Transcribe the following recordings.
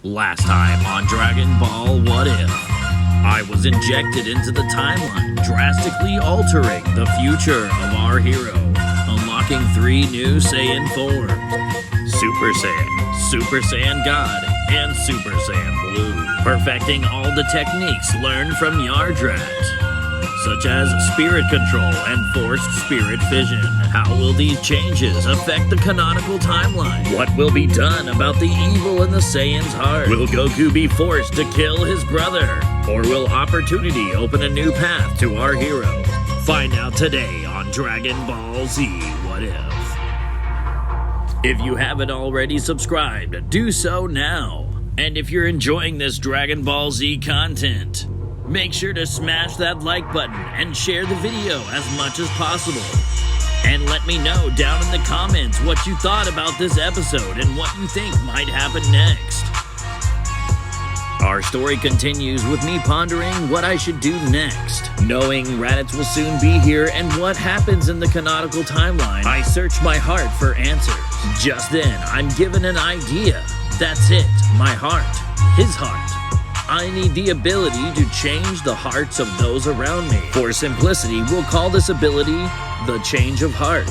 Last time on Dragon Ball What If, I was injected into the timeline, drastically altering the future of our hero, unlocking 3 new Saiyan forms: Super Saiyan, Super Saiyan God, and Super Saiyan Blue, perfecting all the techniques learned from Yardrat, such as spirit control and forced spirit fission. How will these changes affect the canonical timeline? What will be done about the evil in the Saiyan's heart? Will Goku be forced to kill his brother? Or will opportunity open a new path to our hero? Find out today on Dragon Ball Z What If. If you haven't already subscribed, do so now. And if you're enjoying this Dragon Ball Z content, make sure to smash that like button and share the video as much as possible. And let me know down in the comments what you thought about this episode and what you think might happen next. Our story continues with me pondering what I should do next. Knowing Raditz will soon be here and what happens in the canonical timeline, I search my heart for answers. Just then, I'm given an idea. That's it, my heart, his heart. I need the ability to change the hearts of those around me. For simplicity, we'll call this ability the Change of Heart.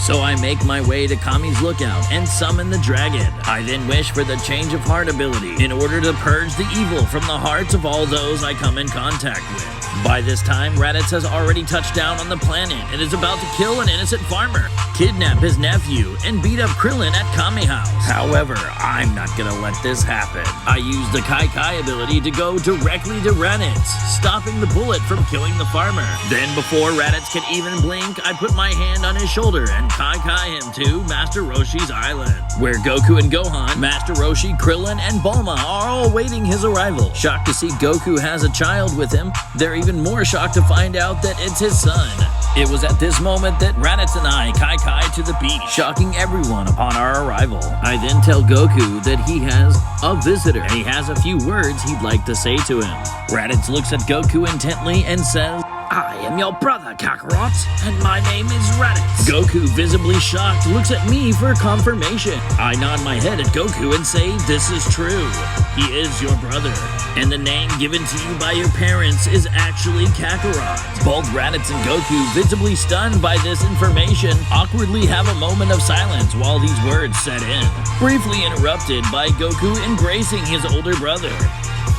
So I make my way to Kami's lookout and summon the dragon. I then wish for the Change of Heart ability in order to purge the evil from the hearts of all those I come in contact with. By this time, Raditz has already touched down on the planet and is about to kill an innocent farmer, kidnap his nephew, and beat up Krillin at Kami House. However, I'm not gonna let this happen. I use the Kai ability to go directly to Raditz, stopping the bullet from killing the farmer. Then before Raditz can even blink, I put my hand on his shoulder and Kai him to Master Roshi's island, where Goku and Gohan, Master Roshi, Krillin, and Bulma are all awaiting his arrival. Shocked to see Goku has a child with him, they're even more shocked to find out that it's his son. It was at this moment that Raditz and I Kai to the beach, shocking everyone upon our arrival. I then tell Goku that he has a visitor and he has a few words he'd like to say to him. Raditz looks at Goku intently and says, "I am your brother, Kakarot, and my name is Raditz." Goku, visibly shocked, looks at me for confirmation. I nod my head at Goku and say, "This is true. He is your brother, and the name given to you by your parents is actually Kakarot." Both Raditz and Goku, visibly stunned by this information, awkwardly have a moment of silence while these words set in, briefly interrupted by Goku embracing his older brother.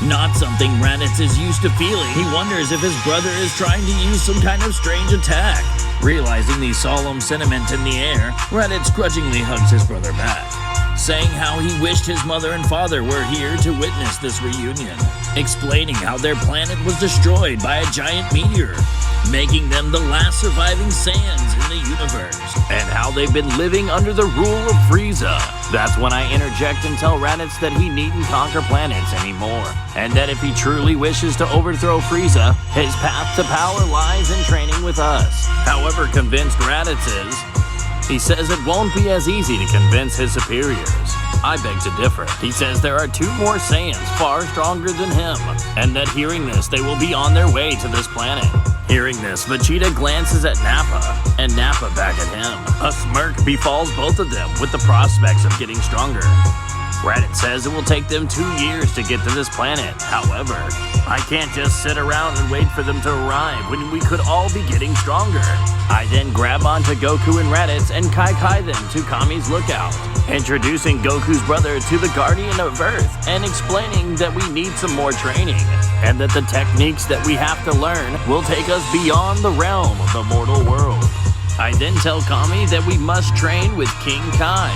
Not something Raditz is used to feeling. He wonders if his brother is trying to use some kind of strange attack. Realizing the solemn sentiment in the air, Raditz grudgingly hugs his brother back, saying how he wished his mother and father were here to witness this reunion, explaining how their planet was destroyed by a giant meteor, making them the last surviving Saiyans in the universe, and how they've been living under the rule of Frieza. That's when I interject and tell Raditz that he needn't conquer planets anymore, and that if he truly wishes to overthrow Frieza, his path to power lies in training with us. However convinced Raditz is, he says it won't be as easy to convince his superiors. I beg to differ. He says there are 2 more Saiyans far stronger than him, and that hearing this, they will be on their way to this planet. Hearing this, Vegeta glances at Nappa, and Nappa back at him. A smirk befalls both of them with the prospects of getting stronger. Raditz says it will take them 2 years to get to this planet. However, I can't just sit around and wait for them to arrive when we could all be getting stronger. I then grab onto Goku and Raditz and Kai them to Kami's lookout, introducing Goku's brother to the Guardian of Earth and explaining that we need some more training and that the techniques that we have to learn will take us beyond the realm of the mortal world. I then tell Kami that we must train with King Kai.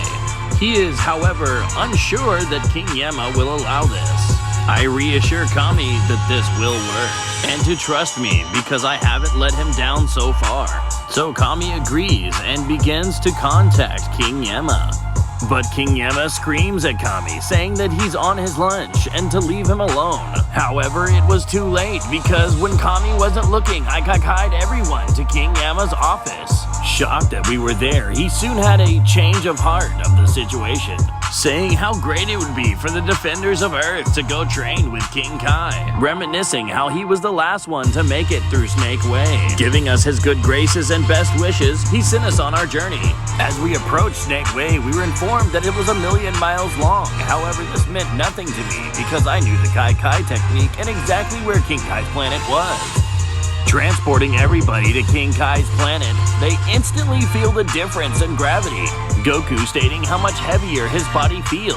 He is, however, unsure that King Yama will allow this. I reassure Kami that this will work, and to trust me because I haven't let him down so far. So Kami agrees and begins to contact King Yama. But King Yama screams at Kami, saying that he's on his lunch and to leave him alone. However, it was too late because when Kami wasn't looking, I Kai'd everyone to King Yama's office. Shocked that we were there, he soon had a change of heart of the situation. saying how great it would be for the defenders of Earth to go train with King Kai, reminiscing how he was the last one to make it through Snake Way. Giving us his good graces and best wishes, he sent us on our journey. As we approached Snake Way, we were informed that it was 1,000,000 miles long. However, this meant nothing to me because I knew the Kai Kai technique and exactly where King Kai's planet was. Transporting everybody to King Kai's planet, they instantly feel the difference in gravity, Goku stating how much heavier his body feels,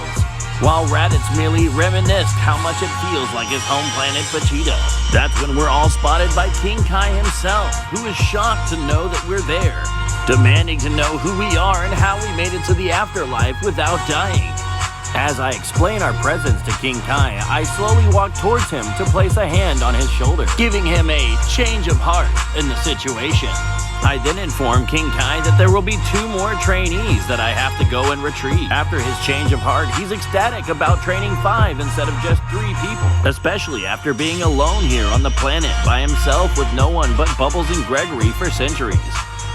while Raditz merely reminisced how much it feels like his home planet Vegeta. That's when we're all spotted by King Kai himself, who is shocked to know that we're there, demanding to know who we are and how we made it to the afterlife without dying. As I explain our presence to King Kai, I slowly walk towards him to place a hand on his shoulder, giving him a change of heart in the situation. I then inform King Kai that there will be 2 more trainees that I have to go and retrieve. After his change of heart, he's ecstatic about training 5 instead of just 3 people, especially after being alone here on the planet by himself with no one but Bubbles and Gregory for centuries.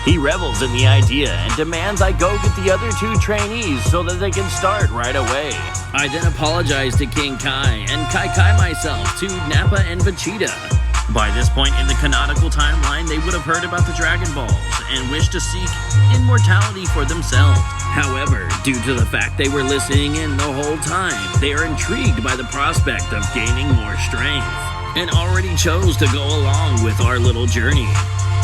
He revels in the idea and demands I go get the other 2 trainees so that they can start right away. I then apologize to King Kai and Kai myself to Nappa and Vegeta. By this point in the canonical timeline, they would have heard about the Dragon Balls and wished to seek immortality for themselves. However, due to the fact they were listening in the whole time, they are intrigued by the prospect of gaining more strength and already chose to go along with our little journey.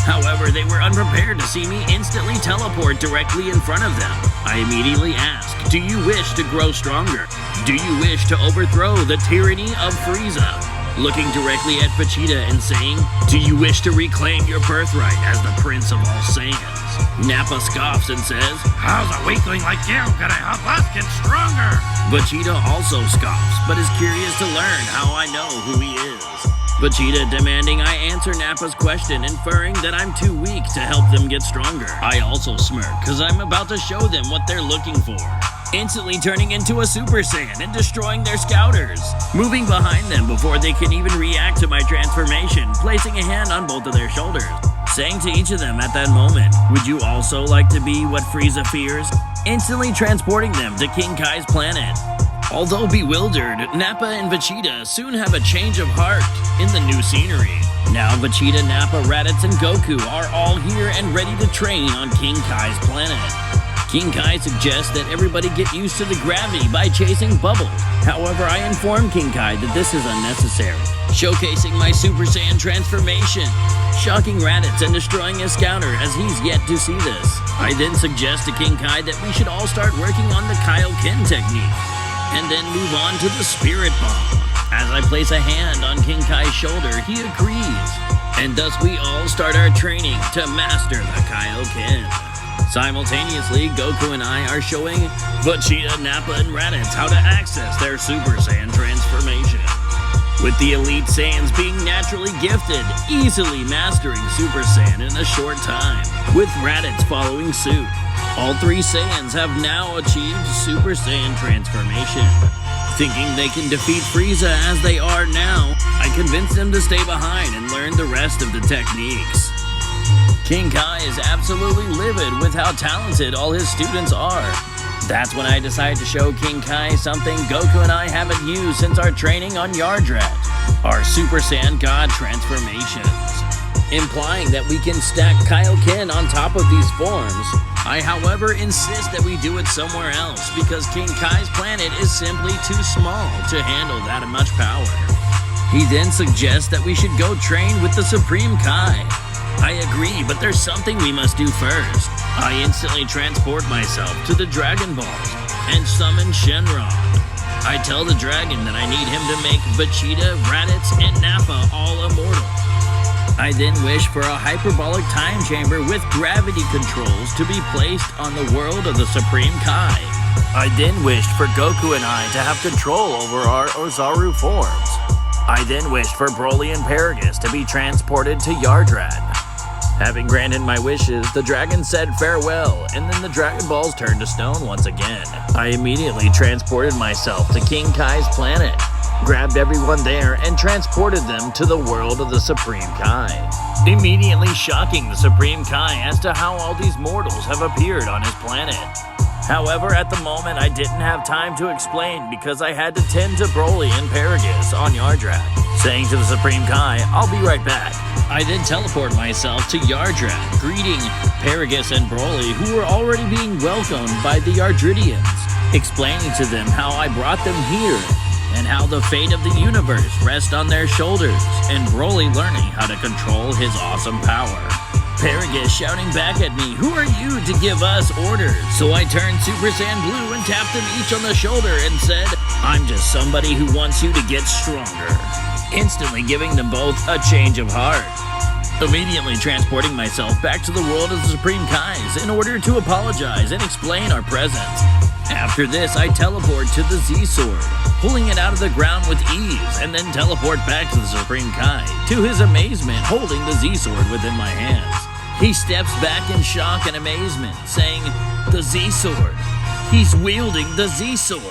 However, they were unprepared to see me instantly teleport directly in front of them. I immediately ask, do you wish to grow stronger? Do you wish to overthrow the tyranny of Frieza? Looking directly at Vegeta and saying, do you wish to reclaim your birthright as the Prince of all Saiyans? Nappa scoffs and says, how's a weakling like you gonna help us get stronger? Vegeta also scoffs, but is curious to learn how I know who he is. Vegeta demanding I answer Nappa's question, inferring that I'm too weak to help them get stronger. I also smirk, cause I'm about to show them what they're looking for. Instantly turning into a Super Saiyan and destroying their scouters. Moving behind them before they can even react to my transformation, placing a hand on both of their shoulders. Saying to each of them at that moment, would you also like to be what Frieza fears? Instantly transporting them to King Kai's planet. Although bewildered, Nappa and Vegeta soon have a change of heart in the new scenery. Now Vegeta, Nappa, Raditz, and Goku are all here and ready to train on King Kai's planet. King Kai suggests that everybody get used to the gravity by chasing Bubbles. However, I inform King Kai that this is unnecessary, showcasing my Super Saiyan transformation, shocking Raditz and destroying his scouter as he's yet to see this. I then suggest to King Kai that we should all start working on the Kaioken technique, and then move on to the Spirit Bomb. As I place a hand on King Kai's shoulder, he agrees, and thus we all start our training to master the Kaioken. Simultaneously, Goku and I are showing Vegeta, Nappa, and Raditz how to access their Super Saiyan transformation, with the Elite Saiyans being naturally gifted, easily mastering Super Saiyan in a short time, with Raditz following suit. All 3 Saiyans have now achieved Super Saiyan transformation. Thinking they can defeat Frieza as they are now, I convince them to stay behind and learn the rest of the techniques. King Kai is absolutely livid with how talented all his students are. That's when I decide to show King Kai something Goku and I haven't used since our training on Yardrat, our Super Saiyan God transformations. Implying that we can stack Kaioken on top of these forms. I, however, insist that we do it somewhere else because King Kai's planet is simply too small to handle that much power. He then suggests that we should go train with the Supreme Kai. I agree, but there's something we must do first. I instantly transport myself to the Dragon Balls and summon Shenron. I tell the dragon that I need him to make Vegeta, Raditz, and Nappa all immortal. I then wish for a hyperbolic time chamber with gravity controls to be placed on the world of the Supreme Kai. I then wished for Goku and I to have control over our Ozaru forms. I then wished for Broly and Paragus to be transported to Yardrat. Having granted my wishes, the dragon said farewell, and then the Dragon Balls turned to stone once again. I immediately transported myself to King Kai's planet, grabbed everyone there, and transported them to the world of the Supreme Kai, immediately shocking the Supreme Kai as to how all these mortals have appeared on his planet. However, at the moment, I didn't have time to explain because I had to tend to Broly and Paragus on Yardrat, saying to the Supreme Kai, "I'll be right back." I then teleport myself to Yardrat, greeting Paragus and Broly, who were already being welcomed by the Yardridians, explaining to them how I brought them here and how the fate of the universe rests on their shoulders, and Broly learning how to control his awesome power. Paragus shouting back at me, "Who are you to give us orders?" So I turned Super Saiyan Blue and tapped them each on the shoulder and said, "I'm just somebody who wants you to get stronger," instantly giving them both a change of heart. Immediately transporting myself back to the world of the Supreme Kais in order to apologize and explain our presence. After this, I teleport to the Z-Sword, pulling it out of the ground with ease, and then teleport back to the Supreme Kai, to his amazement holding the Z-Sword within my hands. He steps back in shock and amazement, saying, "The Z-Sword. He's wielding the Z-Sword."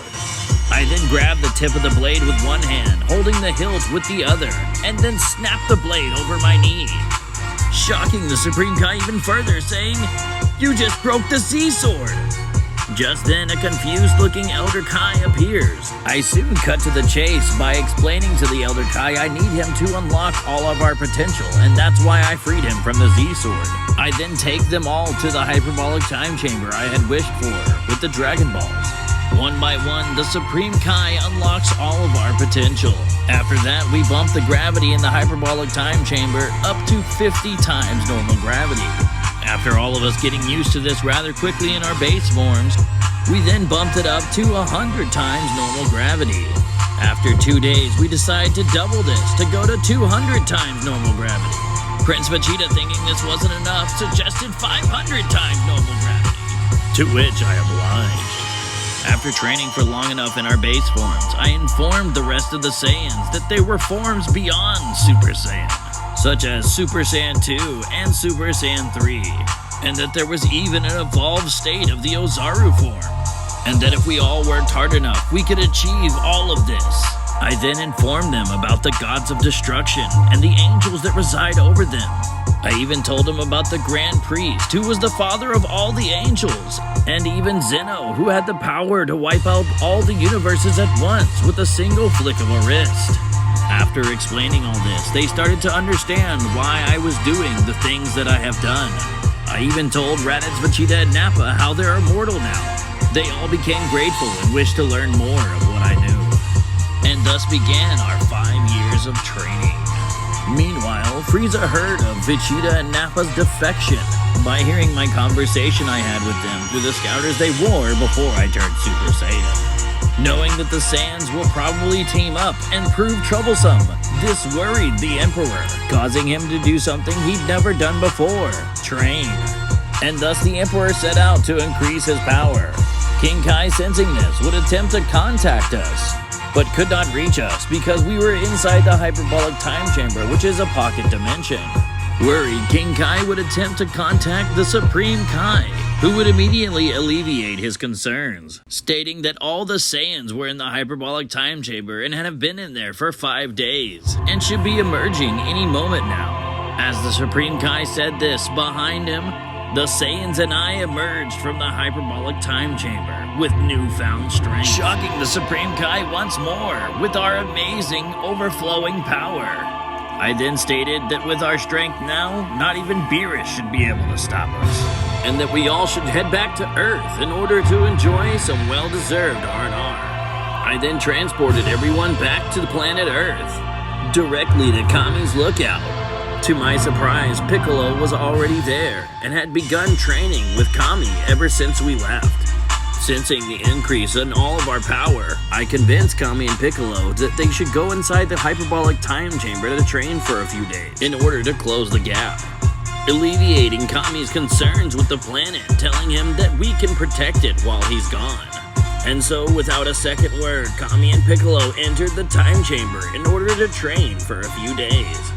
I then grab the tip of the blade with one hand, holding the hilt with the other, and then snap the blade over my knee, shocking the Supreme Kai even further, saying, "You just broke the Z-Sword." Just then, a confused-looking Elder Kai appears. I soon cut to the chase by explaining to the Elder Kai I need him to unlock all of our potential, and that's why I freed him from the Z-Sword. I then take them all to the hyperbolic time chamber I had wished for with the Dragon Balls. One by one, the Supreme Kai unlocks all of our potential. After that, we bump the gravity in the hyperbolic time chamber up to 50 times normal gravity. After all of us getting used to this rather quickly in our base forms, we then bumped it up to 100 times normal gravity. After 2 days, we decide to double this to go to 200 times normal gravity. Prince Vegeta, thinking this wasn't enough, suggested 500 times normal gravity, to which I obliged. After training for long enough in our base forms, I informed the rest of the Saiyans that they were forms beyond Super Saiyan, such as Super Saiyan 2 and Super Saiyan 3, and that there was even an evolved state of the Ozaru form, and that if we all worked hard enough, we could achieve all of this. I then informed them about the gods of destruction and the angels that reside over them. I even told them about the Grand Priest, who was the father of all the angels, and even Zeno, who had the power to wipe out all the universes at once with a single flick of a wrist. After explaining all this, they started to understand why I was doing the things that I have done. I even told Raditz, Vegeta, and Nappa how they're immortal now. They all became grateful and wished to learn more of what I knew. And thus began our 5 years of training. Meanwhile, Frieza heard of Vegeta and Nappa's defection by hearing my conversation I had with them through the scouters they wore before I turned Super Saiyan. Knowing that the Saiyans will probably team up and prove troublesome, this worried the Emperor, causing him to do something he'd never done before, train. And thus the Emperor set out to increase his power. King Kai, sensing this, would attempt to contact us, but could not reach us because we were inside the hyperbolic time chamber, which is a pocket dimension. Worried, King Kai would attempt to contact the Supreme Kai, who would immediately alleviate his concerns, stating that all the Saiyans were in the hyperbolic time chamber and have been in there for 5 days, and should be emerging any moment now. As the Supreme Kai said this, behind him, the Saiyans and I emerged from the hyperbolic time chamber with newfound strength, shocking the Supreme Kai once more with our amazing overflowing power. I then stated that with our strength now, not even Beerus should be able to stop us, and that we all should head back to Earth in order to enjoy some well-deserved R&R. I then transported everyone back to the planet Earth, directly to Kami's lookout. To my surprise, Piccolo was already there and had begun training with Kami ever since we left. Sensing the increase in all of our power, I convinced Kami and Piccolo that they should go inside the hyperbolic time chamber to train for a few days in order to close the gap, alleviating Kami's concerns with the planet, telling him that we can protect it while he's gone. And so, without a second word, Kami and Piccolo entered the time chamber in order to train for a few days.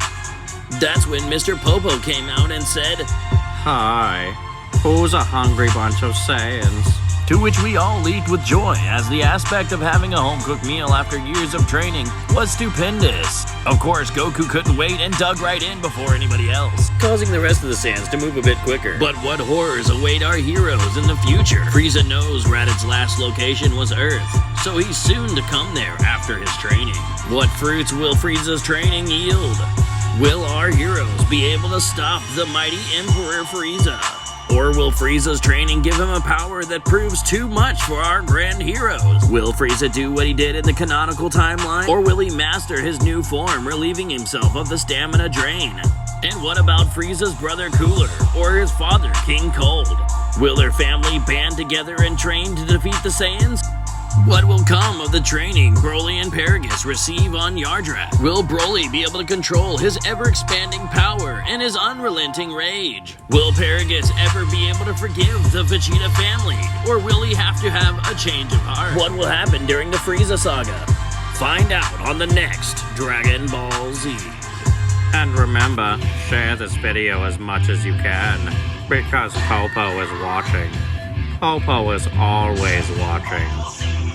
That's when Mr. Popo came out and said, "Hi, who's a hungry bunch of Saiyans?" to which we all leaped with joy, as the aspect of having a home-cooked meal after years of training was stupendous. Of course, Goku couldn't wait and dug right in before anybody else, causing the rest of the Saiyans to move a bit quicker. But what horrors await our heroes in the future? Frieza knows Raditz' last location was Earth, so he's soon to come there after his training. What fruits will Frieza's training yield? Will our heroes be able to stop the mighty Emperor Frieza? Or will Frieza's training give him a power that proves too much for our grand heroes? Will Frieza do what he did in the canonical timeline? Or will he master his new form, relieving himself of the stamina drain? And what about Frieza's brother Cooler, or his father King Cold? Will their family band together and train to defeat the Saiyans? What will come of the training Broly and Paragus receive on Yardrat? Will Broly be able to control his ever-expanding power and his unrelenting rage? Will Paragus ever be able to forgive the Vegeta family? Or will he have to have a change of heart? What will happen during the Frieza saga? Find out on the next Dragon Ball Z. And remember, share this video as much as you can, because Popo is watching. Popo is always watching.